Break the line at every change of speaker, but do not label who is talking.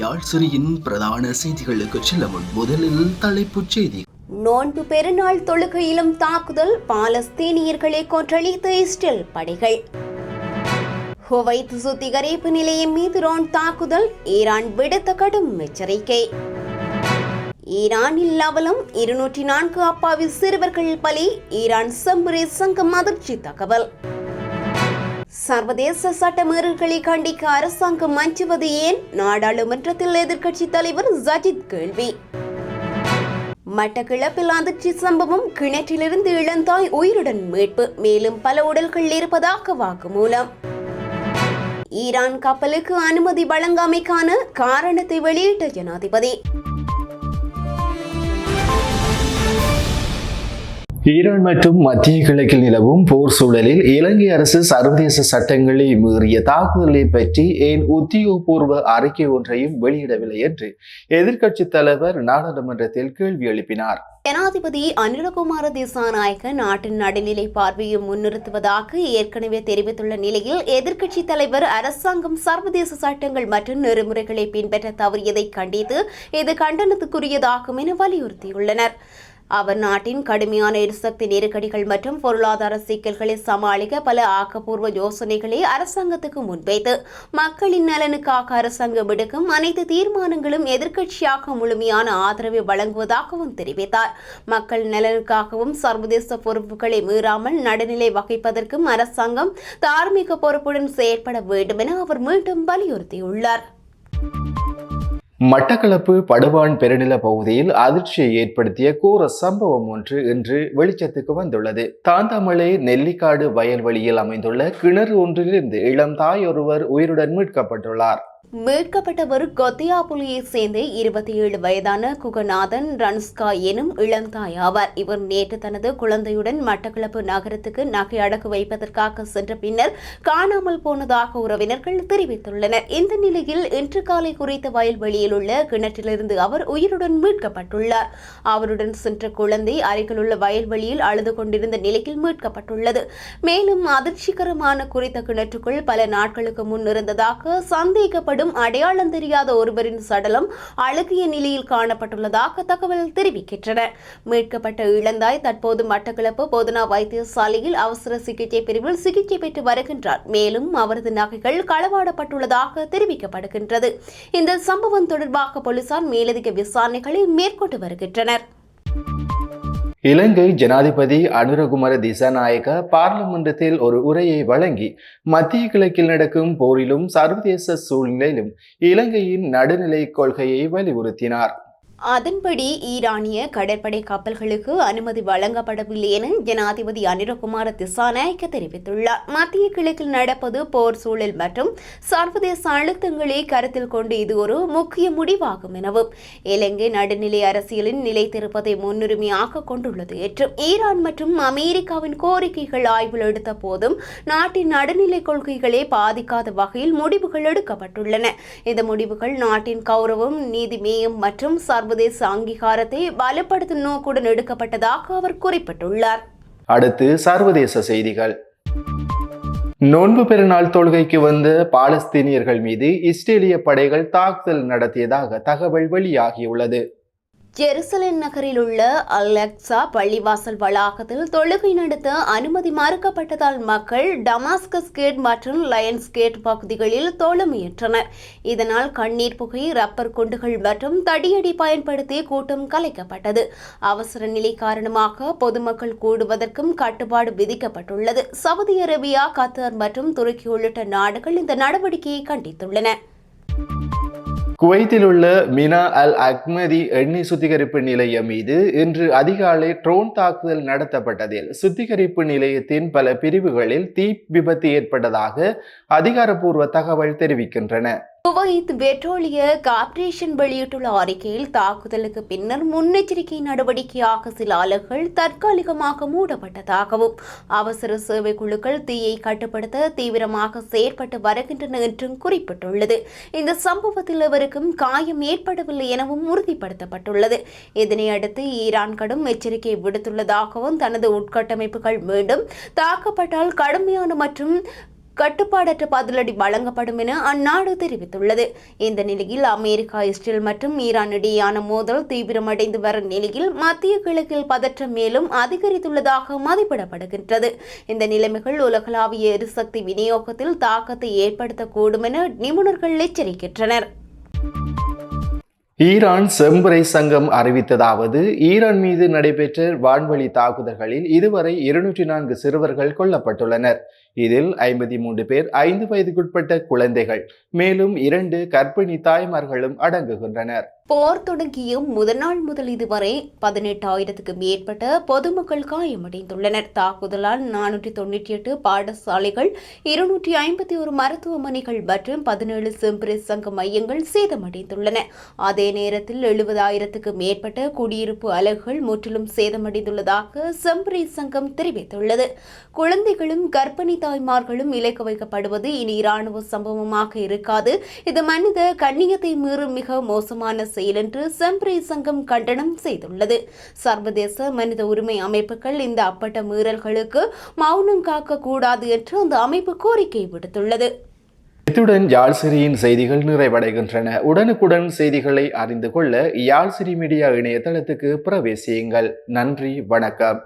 யாழ் சிறியின் பிரதான செய்திகளுக்கு செல்ல முன் முதலில் தலைப்புச் செய்தி.
நோன்பு பெருநாள் தொழுகையிலும் தாக்குதல், பாலஸ்தீனியர்களை கொன்றளித்த இஸ்ரேல் படைகள். குவைத் சுத்திகரிப்பு நிலையம் மீது ட்ரோன் தாக்குதல், ஈரான் விடுத்த கடும் எச்சரிக்கை. ஈரானில் அவலம் 204 அப்பாவி சிறுவர்கள் பலி, ஈரான் செம்புரை சங்கம் அதிர்ச்சி தகவல். சர்வதேச சட்டமீறல்களை கண்டிக்க அரசாங்கம் அஞ்சுவது ஏன்? நாடாளுமன்றத்தில் எதிர்க்கட்சி தலைவர் சஜித் கேள்வி. மட்டக்களப்பில் அதிர்ச்சி சம்பவம், கிணற்றிலிருந்து இளந்தாய் உயிருடன் மீட்பு, மேலும் பல உடல்கள் இருப்பதாக வாக்குமூலம். ஈரான் கப்பலுக்கு அனுமதி வழங்காமைக்கான காரணத்தை வெளியிட்ட ஜனாதிபதி.
ஈரான் மற்றும் மத்திய கிழக்கில் நிலவும் போர் சூழலில் இலங்கை அரசு சர்வதேச சட்டங்களை மீறிய தாக்குதலை பற்றி ஏன் உத்தியோகபூர்வ அறிக்கை ஒன்றையும் வெளியிடவில்லை என்று எதிர்க்கட்சித் தலைவர் நாடாளுமன்றத்தில் கேள்வி எழுப்பினார்.
ஜனாதிபதி அனுரகுமார திசாநாயக்க நாட்டின் நடுநிலை பார்வையை முன்னிறுத்துவதாக ஏற்கனவே தெரிவித்துள்ள நிலையில் எதிர்க்கட்சித் தலைவர் அரசாங்கம் சர்வதேச சட்டங்கள் மற்றும் நெறிமுறைகளை பின்பற்ற தவறியதை கண்டித்து இது கண்டனத்துக்குரியதாகும் என வலியுறுத்தியுள்ளனர். அவர் நாட்டின் கடுமையான எரிசக்தி நெருக்கடிகள் மற்றும் பொருளாதார சிக்கல்களை சமாளிக்க பல ஆக்கப்பூர்வ யோசனைகளை அரசாங்கத்துக்கு முன்வைத்து மக்களின் நலனுக்காக அரசாங்கம் எடுக்கும் அனைத்து தீர்மானங்களும் எதிர்க்கட்சியாக முழுமையான ஆதரவை வழங்குவதாகவும் தெரிவித்தார். மக்கள் நலனுக்காகவும் சர்வதேச பொறுப்புகளை மீறாமல் நடுநிலை வகிப்பதற்கும் அரசாங்கம் தார்மீக பொறுப்புடன் செயற்பட வேண்டும் என அவர் மீண்டும் வலியுறுத்தியுள்ளார்.
மட்டக்களப்பு படுவான் பெருநில பகுதியில் அதிர்ச்சியை ஏற்படுத்திய கோர சம்பவம் ஒன்று இன்று வெளிச்சத்துக்கு வந்துள்ளது. தாந்தாமலை நெல்லிக்காடு வயல்வெளியில் அமைந்துள்ள கிணறு ஒன்றிலிருந்து இளம் தாய் ஒருவர் உயிருடன் மீட்கப்பட்டுள்ளார்.
மீட்கப்பட்டவர் கொத்தியாபுலியை சேர்ந்த 27 வயதான குகநாதன் ரன்ஸ்கா எனும் இளந்தாய் ஆவார். இவர் நேற்று தனது குழந்தையுடன் மட்டக்களப்பு நகரத்துக்கு நகை அடகு வைப்பதற்காக சென்ற பின்னர் காணாமல் போனதாக உறவினர்கள் தெரிவித்துள்ளனர். இந்த நிலையில் இன்று காலை குறித்த வயல்வெளியில் உள்ள கிணற்றிலிருந்து அவர் உயிருடன் மீட்கப்பட்டுள்ளார். அவருடன் சென்ற குழந்தை அருகிலுள்ள வயல்வெளியில் அழுது கொண்டிருந்த நிலையில் மீட்கப்பட்டுள்ளது. மேலும் அதிர்ச்சிகரமான குறித்த கிணற்றுக்குள் பல நாட்களுக்கு முன் இருந்ததாக சந்தேகப்படும் அடையாளம் தெரியாத ஒருவரின் சடலம் அழுகிய நிலையில் காணப்பட்டுள்ளதாக தகவல் தெரிவிக்கின்றன. மீட்கப்பட்ட இளந்தாய் தற்போது மட்டக்களப்பு போதனா வைத்தியசாலையில் அவசர சிகிச்சை பிரிவில் சிகிச்சை பெற்று வருகின்றார். மேலும் அவரது நகைகள் களவாடப்பட்டுள்ளதாக தெரிவிக்கப்படுகின்றது. இந்த சம்பவம் தொடர்பாக போலீசார் மேலதிக விசாரணைகளை மேற்கொண்டு வருகின்றனர்.
இலங்கை ஜனாதிபதி அனுரகுமார திசாநாயக்க பாராளுமன்றத்தில் ஒரு உரையை வழங்கி மத்திய கிழக்கில் நடக்கும் போரிலும் சர்வதேச சூழ்நிலையிலும் இலங்கையின் நடுநிலை கொள்கையை வலியுறுத்தினார்.
அதன்படி ஈரானிய கடற்படை கப்பல்களுக்கு அனுமதி வழங்கப்படவில்லை என ஜனாதிபதி அனுரகுமார திசாநாயக்க தெரிவித்துள்ளார். மத்திய கிழக்கில் நடப்பது போர் சூழல் மற்றும் சர்வதேச அழுத்தங்களை கருத்தில் கொண்டு இது ஒரு முக்கிய முடிவாகும் எனவும் இலங்கை நடுநிலை அரசியலின் நிலைத்திருப்பதை முன்னுரிமையாக கொண்டுள்ளது என்றும் ஈரான் மற்றும் அமெரிக்காவின் கோரிக்கைகள் ஆய்வில் எடுத்த போதும் நாட்டின் நடுநிலை கொள்கைகளை பாதிக்காத வகையில் முடிவுகள் எடுக்கப்பட்டுள்ளன. இந்த முடிவுகள் நாட்டின் கௌரவம், நீதிமேயம் மற்றும் சர்வதேச அங்கீகாரத்தை பலப்படுத்தும் நோக்குடன் எடுக்கப்பட்டதாக அவர் குறிப்பிட்டுள்ளார்.
அடுத்து சர்வதேச செய்திகள். நோன்பு பெருநாள் தொழுகைக்கு வந்த பாலஸ்தீனியர்கள் மீது இஸ்ரேலிய படைகள் தாக்குதல் நடத்தியதாக தகவல் வெளியாகியுள்ளது.
ஜெருசலேம் நகரில் உள்ள அல் அக்ஸா பள்ளிவாசல் வளாகத்தில் தொழுகை நடத்த அனுமதி மறுக்கப்பட்டதால் மக்கள் டமாஸ்கஸ் கேட் மற்றும் லயன்ஸ் கேட் பகுதிகளில் தொழ முயன்றனர். இதனால் கண்ணீர் புகை, ரப்பர் குண்டுகள் மற்றும் தடியடி பயன்படுத்தி கூட்டம் கலைக்கப்பட்டது. அவசர நிலை காரணமாக பொதுமக்கள் கூடுவதற்கும் கட்டுப்பாடு விதிக்கப்பட்டுள்ளது. சவுதி அரேபியா, கத்தார் மற்றும் துருக்கி உள்ளிட்ட நாடுகள் இந்த நடவடிக்கையை கண்டித்துள்ளன.
குவைத்தில் உள்ள மினா அல் அக்மதி எண்ணெய் சுத்திகரிப்பு நிலையம் மீது இன்று அதிகாலை ட்ரோன் தாக்குதல் நடத்தப்பட்டதில் சுத்திகரிப்பு நிலையத்தின் பல பிரிவுகளில் தீ விபத்து ஏற்பட்டதாக அதிகாரப்பூர்வ தகவல் தெரிவிக்கின்றன.
குவைத் பெட்ரோலிய கார்ப்பரேஷன் வெளியிட்டுள்ள அறிக்கையில் தாக்குதலுக்கு பின்னர் முன்னெச்சரிக்கை நடவடிக்கையாக சில ஆலைகள் தற்காலிகமாக மூடப்பட்டதாகவும் அவசர சேவை குழுக்கள் தீயை கட்டுப்படுத்த தீவிரமாக செயற்பட்டு வருகின்றன என்றும் குறிப்பிட்டுள்ளது. இந்த சம்பவத்தில் எவருக்கும் காயம் ஏற்படவில்லை எனவும் உறுதிப்படுத்தப்பட்டுள்ளது. இதனையடுத்து ஈரான் கடும் எச்சரிக்கை விடுத்துள்ளதாகவும் தனது உட்கட்டமைப்புகள் மீண்டும் தாக்கப்பட்டால் கடுமையான மற்றும் கட்டுப்பாடற்ற பதிலடி வழங்கப்படும் என அந்நாடு தெரிவித்துள்ளது. இந்த நிலையில் அமெரிக்கா, இஸ்ரேல் மற்றும் ஈரான் இடையேயான மோதல் தீவிரமடைந்து வரும் நிலையில் மத்திய கிழக்கில் பதற்றம் மேலும் அதிகரித்துள்ளதாக மதிப்பிடப்படுகின்றது. இந்த நிலைமைகள் உலகளாவிய எரிசக்தி விநியோகத்தில் தாக்கத்தை ஏற்படுத்தக்கூடும் என நிபுணர்கள் எச்சரிக்கின்றனர்.
ஈரான் செம்பறை சங்கம் அறிவித்ததாவது: ஈரான் மீது நடைபெற்ற வான்வழி தாக்குதல்களில் இதுவரை 204 சிறுவர்கள் கொல்லப்பட்டுள்ளனர். இதில் 53 பேர் 5 வயதுக்குட்பட்ட குழந்தைகள், மேலும் 2 கர்ப்பிணி தாய்மார்களும் அடங்குகின்றனர்.
போர் தொடங்கிய முதல் நாள் முதல் இதுவரை 18,000க்கு மேற்பட்ட பொதுமக்கள் காயமடைந்துள்ளனர். தாக்குதலால் 498 பாடசாலைகள், 251 மருத்துவமனைகள் மற்றும் 17 செம்பறை சங்க மையங்கள் சேதமடைந்துள்ளன. அதே நேரத்தில் 70,000க்கு மேற்பட்ட குடியிருப்பு அலகுகள் முற்றிலும் சேதமடைந்துள்ளதாக செம்பறை சங்கம் தெரிவித்துள்ளது. குழந்தைகளும் கர்ப்பிணி தாய்மார்களும் இலக்கு வைக்கப்படுவது இனி இராணுவ சம்பவமாக இருக்காது. இது மனித கண்ணியத்தை மீறும் மிக மோசமான செயல் என்று செம்பறை சங்கம் கண்டனம் செய்துள்ளது. சர்வதேச மனித உரிமை அமைப்புகள் இந்த அப்பட்ட மீறல்களுக்கு மௌனம் காக்க கூடாது என்று அந்த அமைப்பு கோரிக்கை விடுத்துள்ளது.
இத்துடன் யாழ்சிரியின் செய்திகள் நிறைவடைகின்றன. உடனுக்குடன் செய்திகளை அறிந்து கொள்ள யாழ்சிரி மீடியா இணையதளத்துக்கு பிரவேசியுங்கள். நன்றி, வணக்கம்.